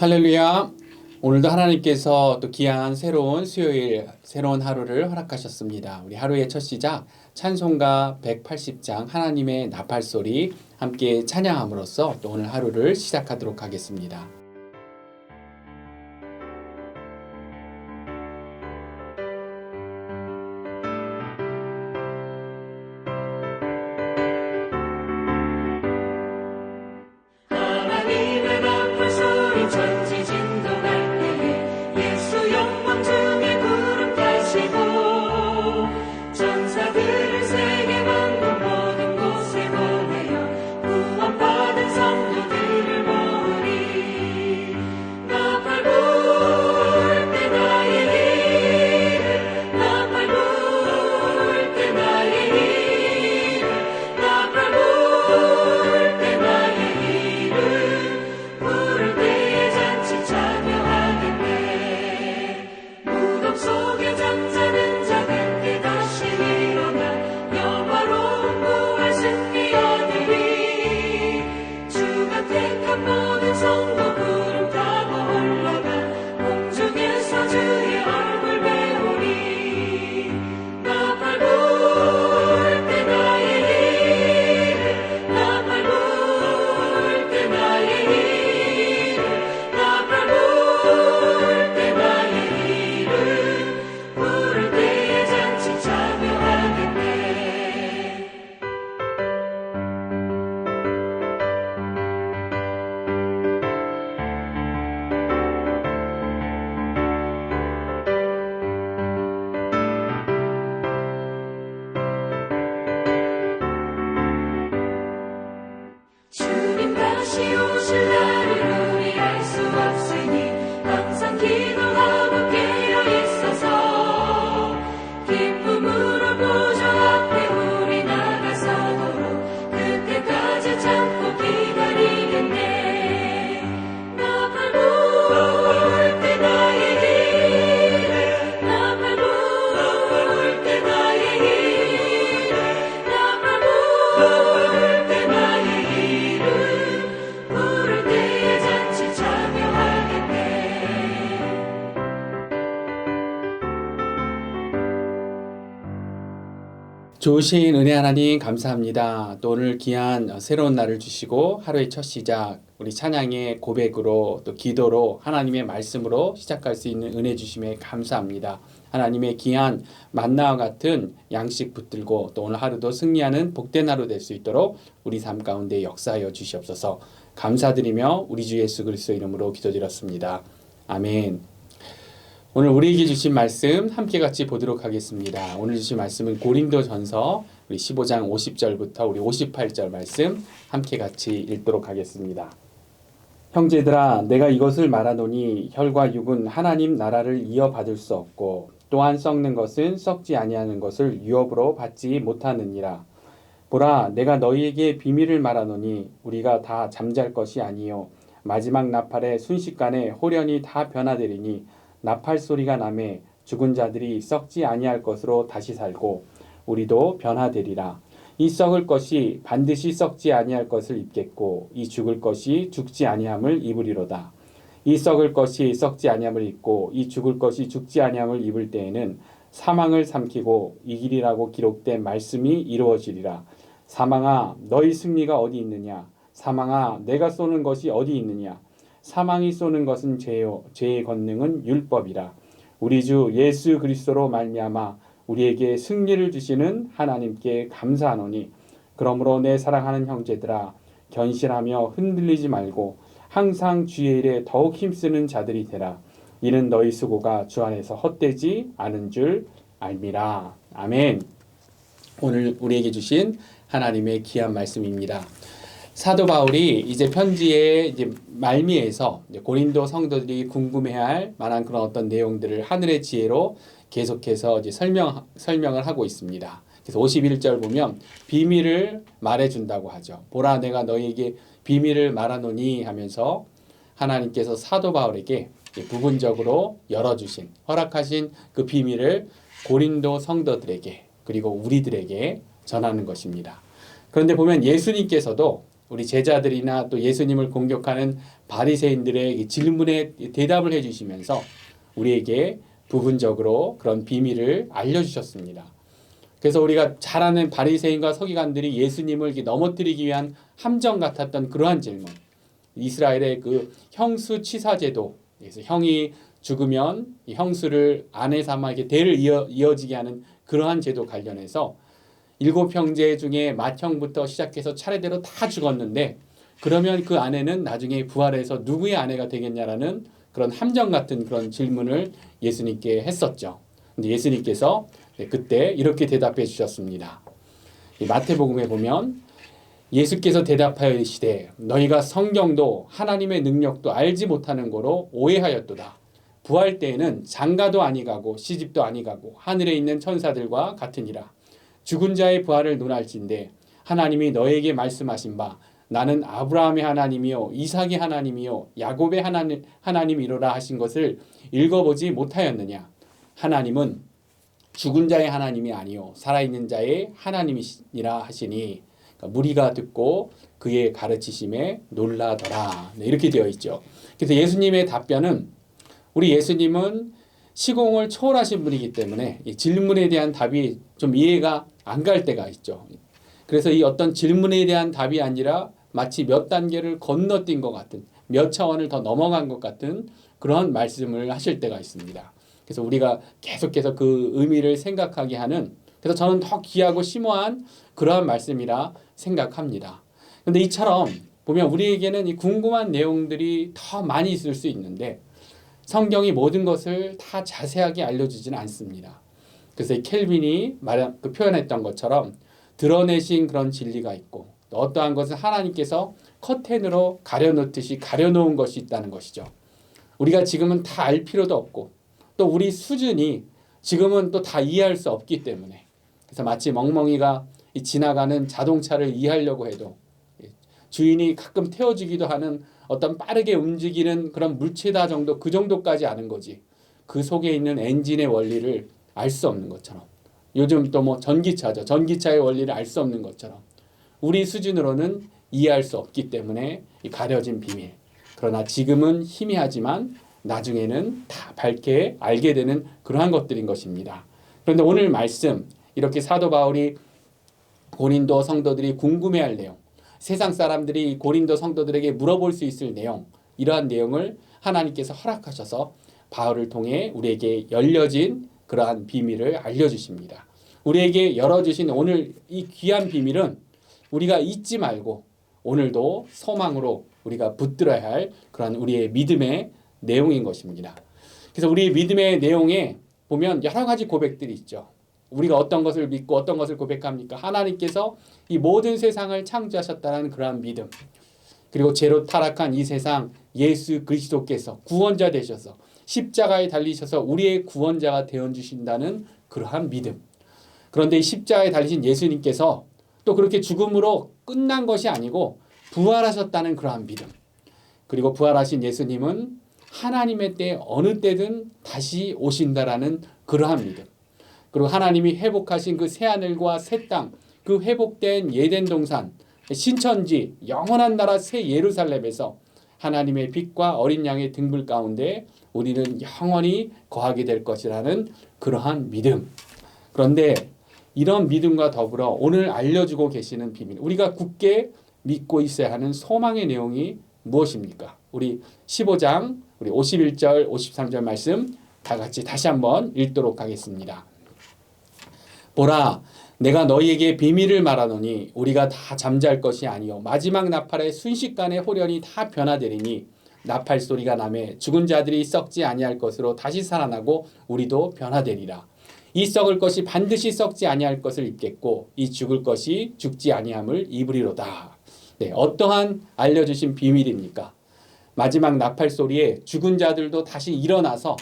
할렐루야. 오늘도 하나님께서 또 귀한 새로운 수요일, 새로운 하루를 허락하셨습니다. 우리 하루의 첫 시작, 찬송가 180장 하나님의 나팔소리 함께 찬양함으로써 또 오늘 하루를 시작하도록 하겠습니다. 좋으신 은혜 하나님 감사합니다. 또 오늘 귀한 새로운 날을 주시고 하루의 첫 시작 우리 찬양의 고백으로 또 기도로 하나님의 말씀으로 시작할 수 있는 은혜 주심에 감사합니다. 하나님의 귀한 만나와 같은 양식 붙들고 또 오늘 하루도 승리하는 복된 하루 될 수 있도록 우리 삶 가운데 역사하여 주시옵소서. 감사드리며 우리 주 예수 그리스도 이름으로 기도드렸습니다. 아멘. 오늘 우리에게 주신 말씀 함께 같이 보도록 하겠습니다. 오늘 주신 말씀은 고린도전서 우리 15장 50절부터 우리 58절 말씀 함께 같이 읽도록 하겠습니다. 형제들아 내가 이것을 말하노니 혈과 육은 하나님 나라를 이어받을 수 없고 또한 썩는 것은 썩지 아니하는 것을 유업으로 받지 못하느니라. 보라 내가 너희에게 비밀을 말하노니 우리가 다 잠잘 것이 아니요 마지막 나팔에 순식간에 홀연히 다 변화되리니 나팔 소리가 나매 죽은 자들이 썩지 아니할 것으로 다시 살고 우리도 변화되리라. 이 썩을 것이 반드시 썩지 아니할 것을 입겠고 이 죽을 것이 죽지 아니함을 입으리로다. 이 썩을 것이 썩지 아니함을 입고 이 죽을 것이 죽지 아니함을 입을 때에는 사망을 삼키고 이기리라고 기록된 말씀이 이루어지리라. 사망아 너희 승리가 어디 있느냐? 사망아 내가 쏘는 것이 어디 있느냐? 사망이 쏘는 것은 죄요 죄의 권능은 율법이라. 우리 주 예수 그리스도로 말미암아 우리에게 승리를 주시는 하나님께 감사하노니 그러므로 내 사랑하는 형제들아 견실하며 흔들리지 말고 항상 주의 일에 더욱 힘쓰는 자들이 되라. 이는 너희 수고가 주 안에서 헛되지 않은 줄 알미라. 아멘. 오늘 우리에게 주신 하나님의 귀한 말씀입니다. 사도 바울이 이제 편지의 이제 말미에서 이제 고린도 성도들이 궁금해할 만한 그런 어떤 내용들을 하늘의 지혜로 계속해서 이제 설명을 하고 있습니다. 그래서 51절 보면 비밀을 말해준다고 하죠. 보라 내가 너희에게 비밀을 말하노니 하면서 하나님께서 사도 바울에게 부분적으로 열어주신 허락하신 그 비밀을 고린도 성도들에게 그리고 우리들에게 전하는 것입니다. 그런데 보면 예수님께서도 우리 제자들이나 또 예수님을 공격하는 바리새인들의 이 질문에 대답을 해주시면서 우리에게 부분적으로 그런 비밀을 알려주셨습니다. 그래서 우리가 잘 아는 바리새인과 서기관들이 예수님을 넘어뜨리기 위한 함정 같았던 그러한 질문, 이스라엘의 그 형수 취사 제도, 그래서 형이 죽으면 이 형수를 아내 삼아 이렇게 대를 이어지게 하는 그러한 제도 관련해서 7형제 중에 맏형부터 시작해서 차례대로 다 죽었는데 그러면 그 아내는 나중에 부활해서 누구의 아내가 되겠냐라는 그런 함정 같은 그런 질문을 예수님께 했었죠. 근데 예수님께서 그때 이렇게 대답해 주셨습니다. 마태복음에 보면 예수께서 대답하여 이르시되 너희가 성경도 하나님의 능력도 알지 못하는 거로 오해하였도다. 부활 때에는 장가도 아니가고 시집도 아니가고 하늘에 있는 천사들과 같으니라. 죽은 자의 부활을 논할진대 하나님이 너에게 말씀하신 바 나는 아브라함의 하나님이요 이삭의 하나님이요 야곱의 하나님이로라 하신 것을 읽어보지 못하였느냐. 하나님은 죽은 자의 하나님이 아니요 살아있는 자의 하나님이시니라 하시니, 그러니까 무리가 듣고 그의 가르치심에 놀라더라. 네, 이렇게 되어 있죠. 그래서 예수님의 답변은, 우리 예수님은 시공을 초월하신 분이기 때문에 이 질문에 대한 답이 좀 이해가 안 갈 때가 있죠. 그래서 이 어떤 질문에 대한 답이 아니라 마치 몇 단계를 건너뛴 것 같은, 몇 차원을 더 넘어간 것 같은 그런 말씀을 하실 때가 있습니다. 그래서 우리가 계속해서 그 의미를 생각하게 하는, 그래서 저는 더 귀하고 심오한 그러한 말씀이라 생각합니다. 그런데 이처럼 보면 우리에게는 이 궁금한 내용들이 더 많이 있을 수 있는데 성경이 모든 것을 다 자세하게 알려주지는 않습니다. 그래서 이 켈빈이 표현했던 것처럼 드러내신 그런 진리가 있고, 또 어떠한 것은 하나님께서 커튼으로 가려놓듯이 가려놓은 것이 있다는 것이죠. 우리가 지금은 다 알 필요도 없고 또 우리 수준이 지금은 또 다 이해할 수 없기 때문에, 그래서 마치 멍멍이가 지나가는 자동차를 이해하려고 해도 주인이 가끔 태워주기도 하는 어떤 빠르게 움직이는 그런 물체다 정도, 그 정도까지 아는 거지 그 속에 있는 엔진의 원리를 알 수 없는 것처럼, 요즘 또 뭐 전기차죠. 전기차의 원리를 알 수 없는 것처럼 우리 수준으로는 이해할 수 없기 때문에 이 가려진 비밀, 그러나 지금은 희미하지만 나중에는 다 밝게 알게 되는 그러한 것들인 것입니다. 그런데 오늘 말씀, 이렇게 사도 바울이 고린도 성도들이 궁금해할 내용, 세상 사람들이 고린도 성도들에게 물어볼 수 있을 내용, 이러한 내용을 하나님께서 허락하셔서 바울을 통해 우리에게 열려진 그러한 비밀을 알려주십니다. 우리에게 열어주신 오늘 이 귀한 비밀은 우리가 잊지 말고 오늘도 소망으로 우리가 붙들어야 할 그러한 우리의 믿음의 내용인 것입니다. 그래서 우리의 믿음의 내용에 보면 여러 가지 고백들이 있죠. 우리가 어떤 것을 믿고 어떤 것을 고백합니까? 하나님께서 이 모든 세상을 창조하셨다는 그러한 믿음, 그리고 죄로 타락한 이 세상 예수 그리스도께서 구원자 되셔서 십자가에 달리셔서 우리의 구원자가 되어주신다는 그러한 믿음. 그런데 이 십자가에 달리신 예수님께서 또 그렇게 죽음으로 끝난 것이 아니고 부활하셨다는 그러한 믿음, 그리고 부활하신 예수님은 하나님의 때 어느 때든 다시 오신다라는 그러한 믿음, 그리고 하나님이 회복하신 그 새하늘과 새 땅, 그 회복된 예덴 동산, 신천지, 영원한 나라 새 예루살렘에서 하나님의 빛과 어린 양의 등불 가운데 우리는 영원히 거하게 될 것이라는 그러한 믿음. 그런데 이런 믿음과 더불어 오늘 알려주고 계시는 비밀, 우리가 굳게 믿고 있어야 하는 소망의 내용이 무엇입니까? 우리 15장 우리 51절 53절 말씀 다 같이 다시 한번 읽도록 하겠습니다. 보라, 내가 너희에게 비밀을 말하노니 우리가 다 잠잘 것이 아니요 마지막 나팔의 순식간에 호련히 다 변화되리니 나팔 소리가 나매 죽은 자들이 썩지 아니할 것으로 다시 살아나고 우리도 변화되리라. 이 썩을 것이 반드시 썩지 아니할 것을 입겠고 이 죽을 것이 죽지 아니함을 입으리로다. 네, 어떠한 알려주신 비밀입니까? 마지막 나팔 소리에 죽은 자들도 다시 일어나서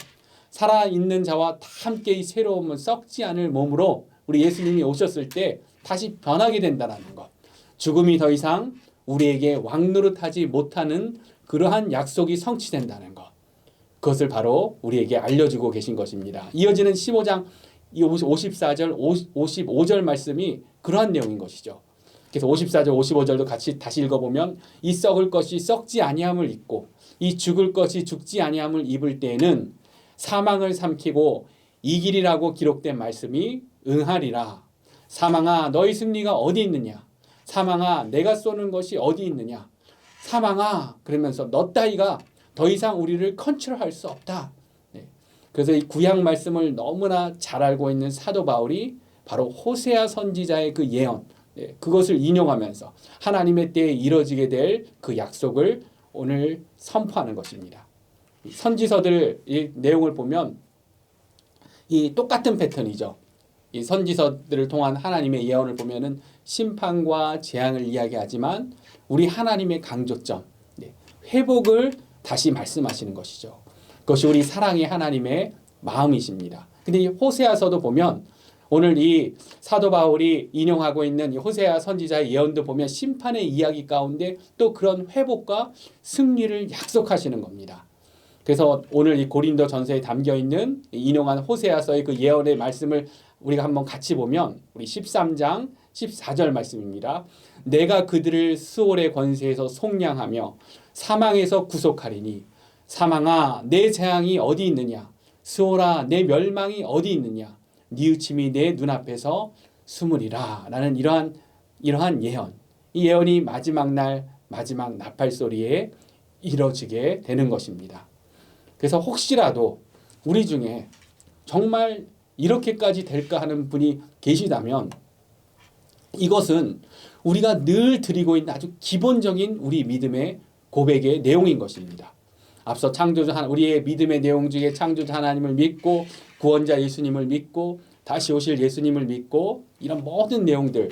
살아있는 자와 다 함께 이 새로운 썩지 않을 몸으로 우리 예수님이 오셨을 때 다시 변하게 된다는 것. 죽음이 더 이상 우리에게 왕노릇하지 못하는 그러한 약속이 성취된다는 것. 그것을 바로 우리에게 알려주고 계신 것입니다. 이어지는 15장 54절 55절 말씀이 그러한 내용인 것이죠. 그래서 54절 55절도 같이 다시 읽어보면 이 썩을 것이 썩지 아니함을 입고 이 죽을 것이 죽지 아니함을 입을 때에는 사망을 삼키고 이기리라고 기록된 말씀이 응하리라. 사망아 너희 승리가 어디 있느냐. 사망아 내가 쏘는 것이 어디 있느냐. 사망아 그러면서 너 따위가 더 이상 우리를 컨트롤할 수 없다. 네. 그래서 이 구약 말씀을 너무나 잘 알고 있는 사도 바울이 바로 호세아 선지자의 그 예언, 그것을 인용하면서 하나님의 때에 이루어지게 될 그 약속을 오늘 선포하는 것입니다. 선지서들 이 내용을 보면 이 똑같은 패턴이죠. 이 선지서들을 통한 하나님의 예언을 보면은 심판과 재앙을 이야기하지만 우리 하나님의 강조점, 회복을 다시 말씀하시는 것이죠. 그것이 우리 사랑의 하나님의 마음이십니다. 근데 이 호세아서도 보면 오늘 이 사도 바울이 인용하고 있는 이 호세아 선지자의 예언도 보면 심판의 이야기 가운데 또 그런 회복과 승리를 약속하시는 겁니다. 그래서 오늘 이 고린도 전서에 담겨 있는 인용한 호세아서의 그 예언의 말씀을 우리가 한번 같이 보면 우리 13장 14절 말씀입니다. 내가 그들을 스올의 권세에서 속량하며 사망에서 구속하리니 사망아 내 재앙이 어디 있느냐. 스올아 내 멸망이 어디 있느냐. 뉘우침이 내 눈앞에서 숨으리라. 라는 이러한 예언. 이 예언이 마지막 날 마지막 나팔 소리에 이뤄지게 되는 것입니다. 그래서 혹시라도 우리 중에 정말 이렇게까지 될까 하는 분이 계시다면 이것은 우리가 늘 드리고 있는 아주 기본적인 우리 믿음의 고백의 내용인 것입니다. 앞서 창조자 우리의 믿음의 내용 중에 창조자 하나님을 믿고 구원자 예수님을 믿고 다시 오실 예수님을 믿고 이런 모든 내용들.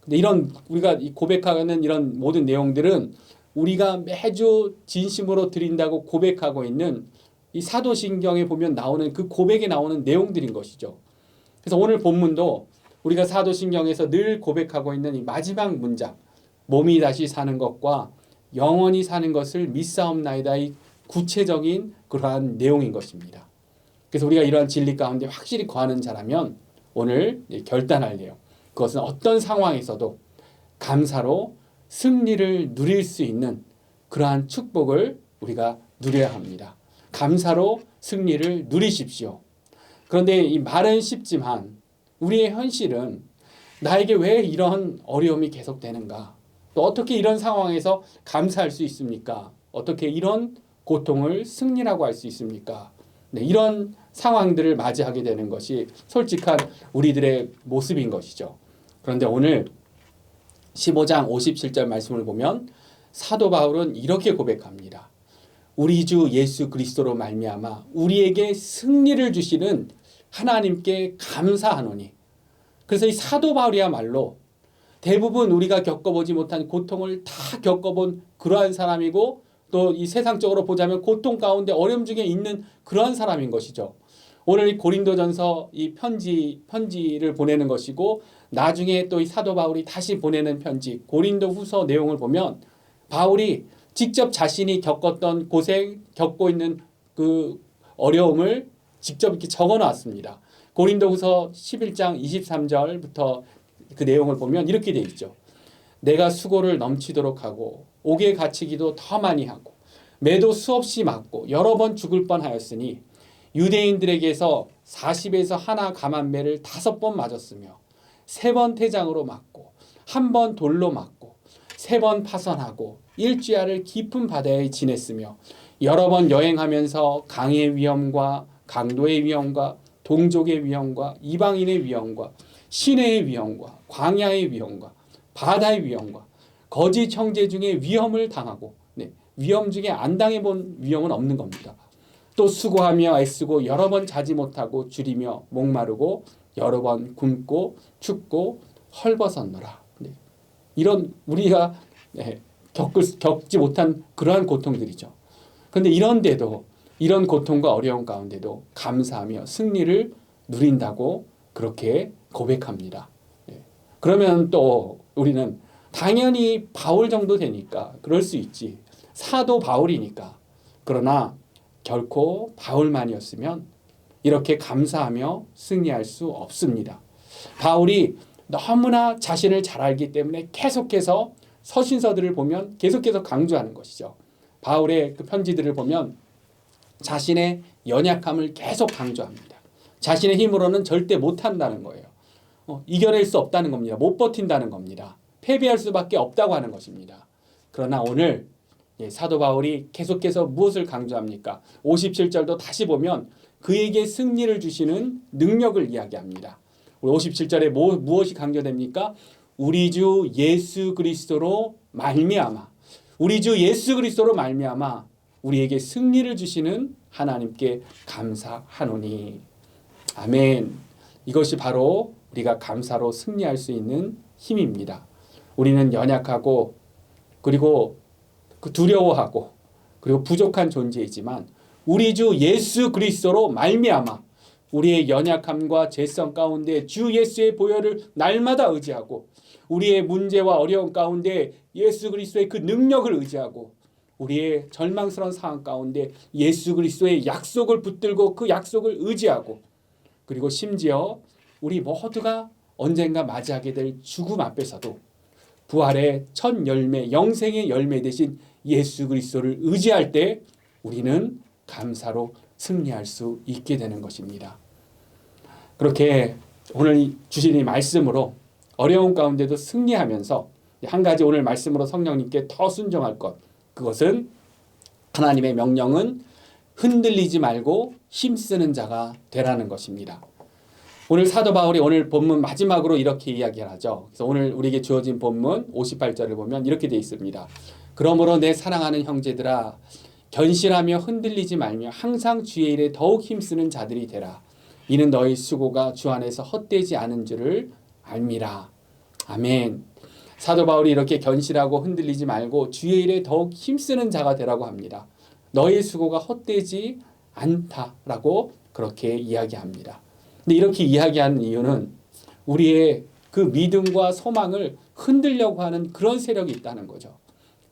근데 이런 우리가 고백하는 이런 모든 내용들은 우리가 매주 진심으로 드린다고 고백하고 있는 이 사도신경에 보면 나오는 그 고백에 나오는 내용들인 것이죠. 그래서 오늘 본문도 우리가 사도신경에서 늘 고백하고 있는 이 마지막 문장, 몸이 다시 사는 것과 영원히 사는 것을 믿사옵나이다. 이 구체적인 그러한 내용인 것입니다. 그래서 우리가 이러한 진리 가운데 확실히 거하는 자라면 오늘 결단할 내용, 그것은 어떤 상황에서도 감사로 승리를 누릴 수 있는 그러한 축복을 우리가 누려야 합니다. 감사로 승리를 누리십시오. 그런데 이 말은 쉽지만 우리의 현실은 나에게 왜 이런 어려움이 계속되는가? 또 어떻게 이런 상황에서 감사할 수 있습니까? 어떻게 이런 고통을 승리라고 할 수 있습니까? 네, 이런 상황들을 맞이하게 되는 것이 솔직한 우리들의 모습인 것이죠. 그런데 오늘 15장 57절 말씀을 보면 사도 바울은 이렇게 고백합니다. 우리 주 예수 그리스도로 말미암아 우리에게 승리를 주시는 하나님께 감사하노니. 그래서 이 사도 바울이야말로 대부분 우리가 겪어보지 못한 고통을 다 겪어본 그러한 사람이고 또 이 세상적으로 보자면 고통 가운데 어려움 중에 있는 그러한 사람인 것이죠. 오늘 이 고린도전서 이 편지를 보내는 것이고 나중에 또 이 사도 바울이 다시 보내는 편지 고린도후서 내용을 보면 바울이 직접 자신이 겪었던 고생, 겪고 있는 그 어려움을 직접 이렇게 적어 놨습니다. 고린도후서 11장 23절부터 그 내용을 보면 이렇게 되어 있죠. 내가 수고를 넘치도록 하고 옥에 갇히기도 더 많이 하고 매도 수없이 맞고 여러 번 죽을 뻔하였으니 유대인들에게서 40에서 하나 감한매를 5번 맞았으며 3번 태장으로 맞고 1번 돌로 맞고 3번 파선하고 일주야를 깊은 바다에 지냈으며 여러 번 여행하면서 강의 위험과 강도의 위험과 동족의 위험과 이방인의 위험과 시내의 위험과 광야의 위험과 바다의 위험과 거짓 형제 중에 위험을 당하고 위험 중에 안 당해본 위험은 없는 겁니다. 또 수고하며 애쓰고 여러 번 자지 못하고 줄이며 목마르고 여러 번 굶고 춥고 헐벗었노라. 이런 우리가 겪지 못한 그러한 고통들이죠. 그런데 이런 고통과 어려움 가운데도 감사하며 승리를 누린다고 그렇게 고백합니다. 그러면 또 우리는 당연히 바울 정도 되니까 그럴 수 있지. 사도 바울이니까. 그러나 결코 바울만이었으면 이렇게 감사하며 승리할 수 없습니다. 바울이 너무나 자신을 잘 알기 때문에 계속해서 서신서들을 보면 계속해서 강조하는 것이죠. 바울의 그 편지들을 보면 자신의 연약함을 계속 강조합니다. 자신의 힘으로는 절대 못한다는 거예요. 이겨낼 수 없다는 겁니다. 못 버틴다는 겁니다. 패배할 수밖에 없다고 하는 것입니다. 그러나 오늘 사도 바울이 계속해서 무엇을 강조합니까? 57절도 다시 보면 그에게 승리를 주시는 능력을 이야기합니다. 57절에 무엇이 강조됩니까? 우리 주 예수 그리스도로 말미암아, 우리 주 예수 그리스도로 말미암아 우리에게 승리를 주시는 하나님께 감사하노니. 아멘. 이것이 바로 우리가 감사로 승리할 수 있는 힘입니다. 우리는 연약하고 그리고 두려워하고 그리고 부족한 존재이지만 우리 주 예수 그리스도로 말미암아 우리의 연약함과 죄성 가운데 주 예수의 보혈을 날마다 의지하고 우리의 문제와 어려움 가운데 예수 그리스도의 그 능력을 의지하고 우리의 절망스러운 상황 가운데 예수 그리스도의 약속을 붙들고 그 약속을 의지하고 그리고 심지어 우리 모두가 언젠가 맞이하게 될 죽음 앞에서도 부활의 첫 열매, 영생의 열매 대신 예수 그리스도를 의지할 때 우리는 감사로 승리할 수 있게 되는 것입니다. 그렇게 오늘 주신 이 말씀으로 어려운 가운데도 승리하면서 한 가지 오늘 말씀으로 성령님께 더 순종할 것, 그것은 하나님의 명령은 흔들리지 말고 힘쓰는 자가 되라는 것입니다. 오늘 사도 바울이 오늘 본문 마지막으로 이렇게 이야기를 하죠. 그래서 오늘 우리에게 주어진 본문 58절을 보면 이렇게 되어 있습니다. 그러므로 내 사랑하는 형제들아 견실하며 흔들리지 말며 항상 주의 일에 더욱 힘쓰는 자들이 되라. 이는 너희 수고가 주 안에서 헛되지 않은 줄을 알미라. 아멘. 사도 바울이 이렇게 견실하고 흔들리지 말고 주의 일에 더욱 힘쓰는 자가 되라고 합니다. 너희 수고가 헛되지 않다라고 그렇게 이야기합니다. 근데 이렇게 이야기하는 이유는 우리의 그 믿음과 소망을 흔들려고 하는 그런 세력이 있다는 거죠.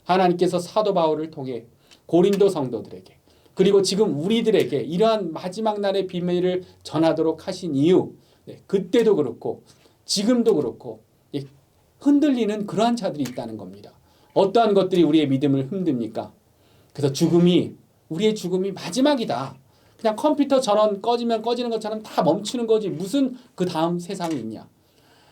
하나님께서 사도 바울을 통해 고린도 성도들에게 그리고 지금 우리들에게 이러한 마지막 날의 비밀을 전하도록 하신 이유, 그때도 그렇고 지금도 그렇고 흔들리는 그러한 자들이 있다는 겁니다. 어떠한 것들이 우리의 믿음을 흔듭니까? 그래서 우리의 죽음이 마지막이다. 그냥 컴퓨터 전원 꺼지면 꺼지는 것처럼 다 멈추는 거지 무슨 그 다음 세상이 있냐.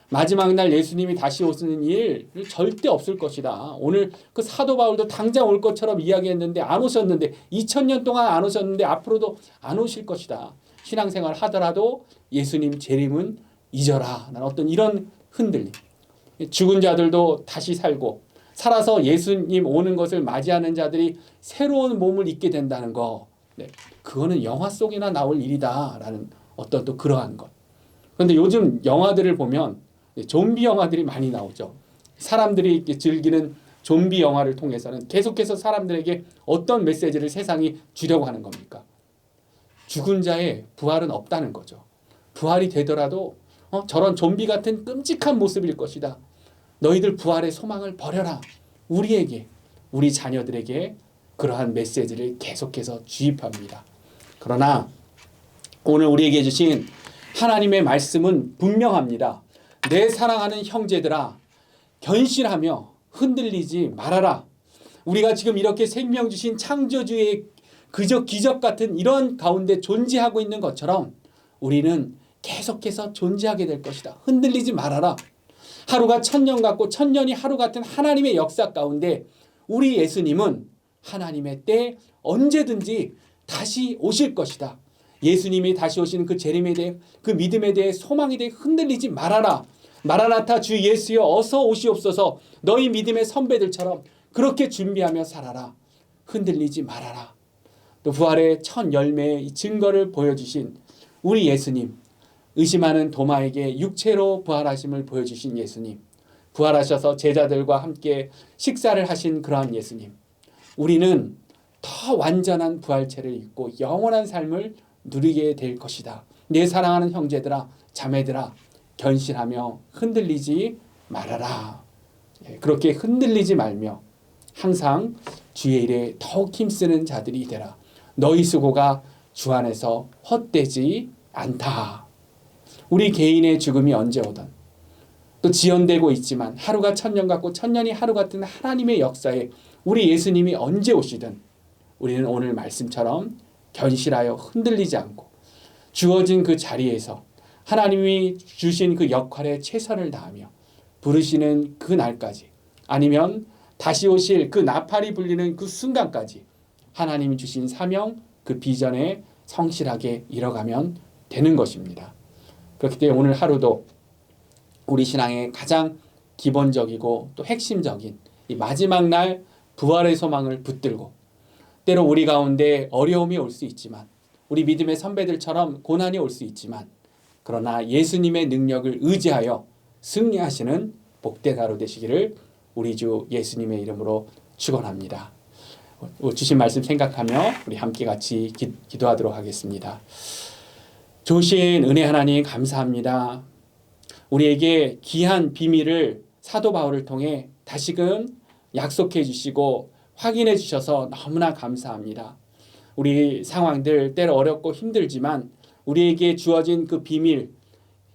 마지막 날 예수님이 다시 오시는 일 절대 없을 것이다. 오늘 그 사도 바울도 당장 올 것처럼 이야기했는데 안 오셨는데 2000년 동안 안 오셨는데 앞으로도 안 오실 것이다. 신앙생활 하더라도 예수님 재림은 잊어라. 난 어떤 이런 흔들림. 죽은 자들도 다시 살고 살아서 예수님 오는 것을 맞이하는 자들이 새로운 몸을 입게 된다는 거. 그거는 영화 속이나 나올 일이다라는 어떤 또 그러한 것. 그런데 요즘 영화들을 보면 좀비 영화들이 많이 나오죠. 사람들이 즐기는 좀비 영화를 통해서는 계속해서 사람들에게 어떤 메시지를 세상이 주려고 하는 겁니까? 죽은 자의 부활은 없다는 거죠. 부활이 되더라도 저런 좀비 같은 끔찍한 모습일 것이다. 너희들 부활의 소망을 버려라. 우리에게, 우리 자녀들에게 그러한 메시지를 계속해서 주입합니다. 그러나 오늘 우리에게 주신 하나님의 말씀은 분명합니다. 내 사랑하는 형제들아 견실하며 흔들리지 말아라. 우리가 지금 이렇게 생명 주신 창조주의 그저 기적 같은 이런 가운데 존재하고 있는 것처럼 우리는 계속해서 존재하게 될 것이다. 흔들리지 말아라. 하루가 천년 같고 천년이 하루 같은 하나님의 역사 가운데 우리 예수님은 하나님의 때 언제든지 다시 오실 것이다. 예수님이 다시 오시는 그 재림에 대해 그 믿음에 대해 소망에 대해 흔들리지 말아라. 마라나타 주 예수여 어서 오시옵소서. 너희 믿음의 선배들처럼 그렇게 준비하며 살아라. 흔들리지 말아라. 또 부활의 첫 열매의 증거를 보여주신 우리 예수님, 의심하는 도마에게 육체로 부활하심을 보여주신 예수님, 부활하셔서 제자들과 함께 식사를 하신 그러한 예수님, 우리는 더 완전한 부활체를 입고 영원한 삶을 누리게 될 것이다. 내 사랑하는 형제들아 자매들아 견실하며 흔들리지 말아라. 그렇게 흔들리지 말며 항상 주의 일에 더욱 힘쓰는 자들이 되라. 너희 수고가 주 안에서 헛되지 않다. 우리 개인의 죽음이 언제 오든 또 지연되고 있지만 하루가 천년 같고 천년이 하루 같은 하나님의 역사에 우리 예수님이 언제 오시든 우리는 오늘 말씀처럼 견실하여 흔들리지 않고 주어진 그 자리에서 하나님이 주신 그 역할에 최선을 다하며 부르시는 그 날까지, 아니면 다시 오실 그 나팔이 불리는 그 순간까지 하나님이 주신 사명, 그 비전에 성실하게 이뤄가면 되는 것입니다. 그렇기 때문에 오늘 하루도 우리 신앙의 가장 기본적이고 또 핵심적인 이 마지막 날 부활의 소망을 붙들고, 때로 우리 가운데 어려움이 올 수 있지만, 우리 믿음의 선배들처럼 고난이 올 수 있지만, 그러나 예수님의 능력을 의지하여 승리하시는 복된 하루 되시기를 우리 주 예수님의 이름으로 축원합니다. 주신 말씀 생각하며 우리 함께 같이 기도하도록 하겠습니다. 좋으신 은혜 하나님 감사합니다. 우리에게 귀한 비밀을 사도 바울을 통해 다시금 약속해 주시고 확인해 주셔서 너무나 감사합니다. 우리 상황들 때로 어렵고 힘들지만 우리에게 주어진 그 비밀,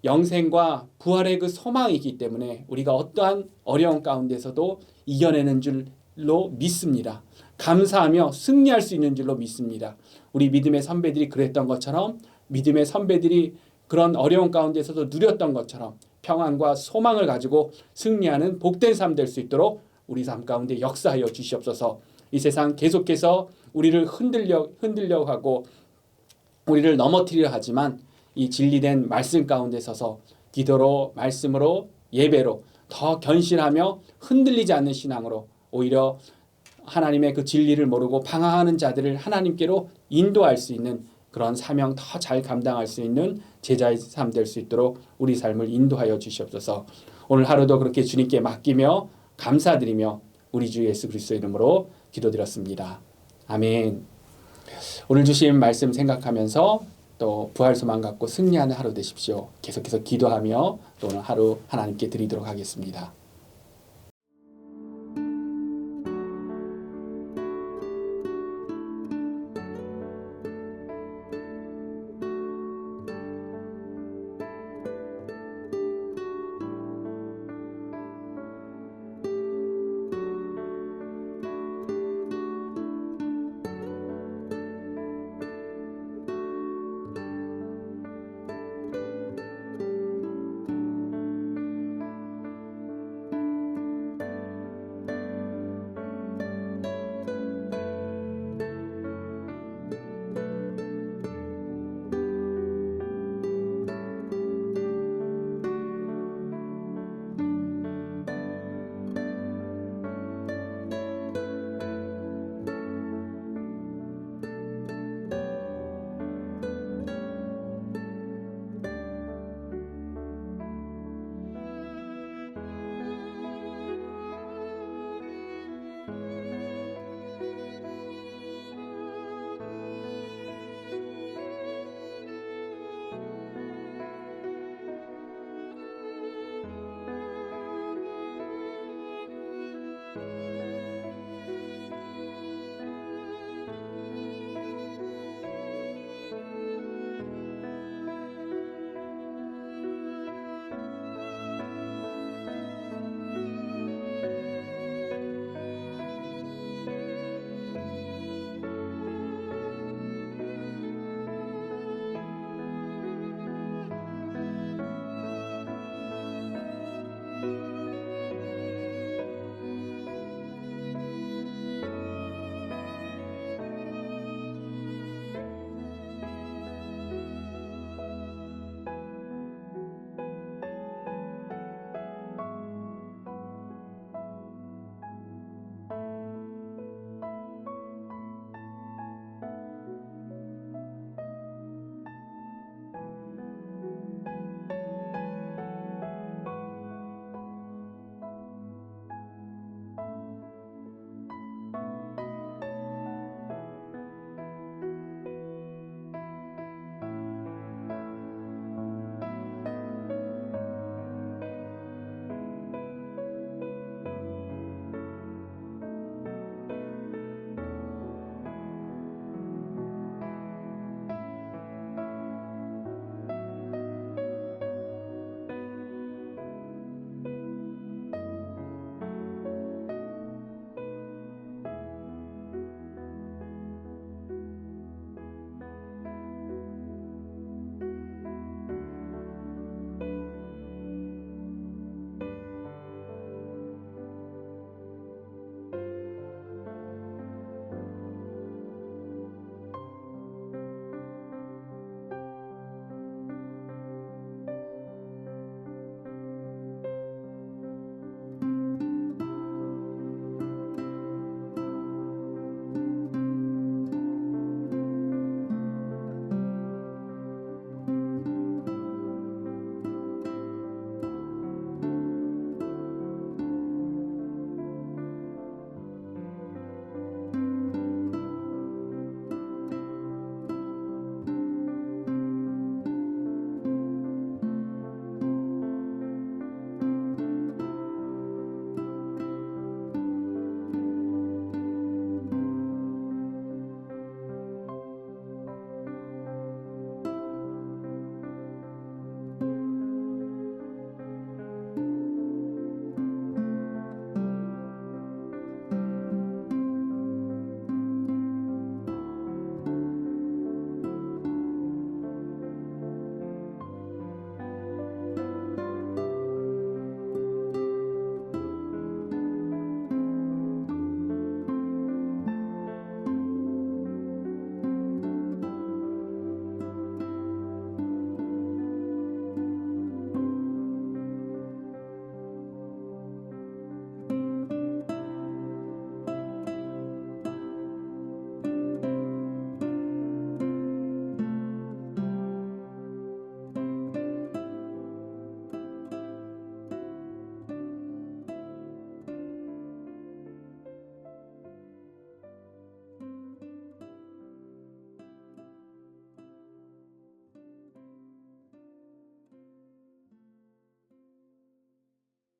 영생과 부활의 그 소망이기 때문에 우리가 어떠한 어려움 가운데서도 이겨내는 줄로 믿습니다. 감사하며 승리할 수 있는 줄로 믿습니다. 우리 믿음의 선배들이 그랬던 것처럼, 믿음의 선배들이 그런 어려움 가운데서도 누렸던 것처럼 평안과 소망을 가지고 승리하는 복된 삶 될 수 있도록 우리 삶 가운데 역사하여 주시옵소서. 이 세상 계속해서 우리를 흔들려 하고 우리를 넘어뜨리려 하지만 이 진리된 말씀 가운데 서서 기도로, 말씀으로, 예배로 더 견실하며 흔들리지 않는 신앙으로 오히려 하나님의 그 진리를 모르고 방황하는 자들을 하나님께로 인도할 수 있는 그런 사명 더 잘 감당할 수 있는 제자의 삶 될 수 있도록 우리 삶을 인도하여 주시옵소서. 오늘 하루도 그렇게 주님께 맡기며 감사드리며 우리 주 예수 그리스도의 이름으로 기도드렸습니다. 아멘. 오늘 주신 말씀 생각하면서 또 부활 소망 갖고 승리하는 하루 되십시오. 계속해서 기도하며 또 오늘 하루 하나님께 드리도록 하겠습니다.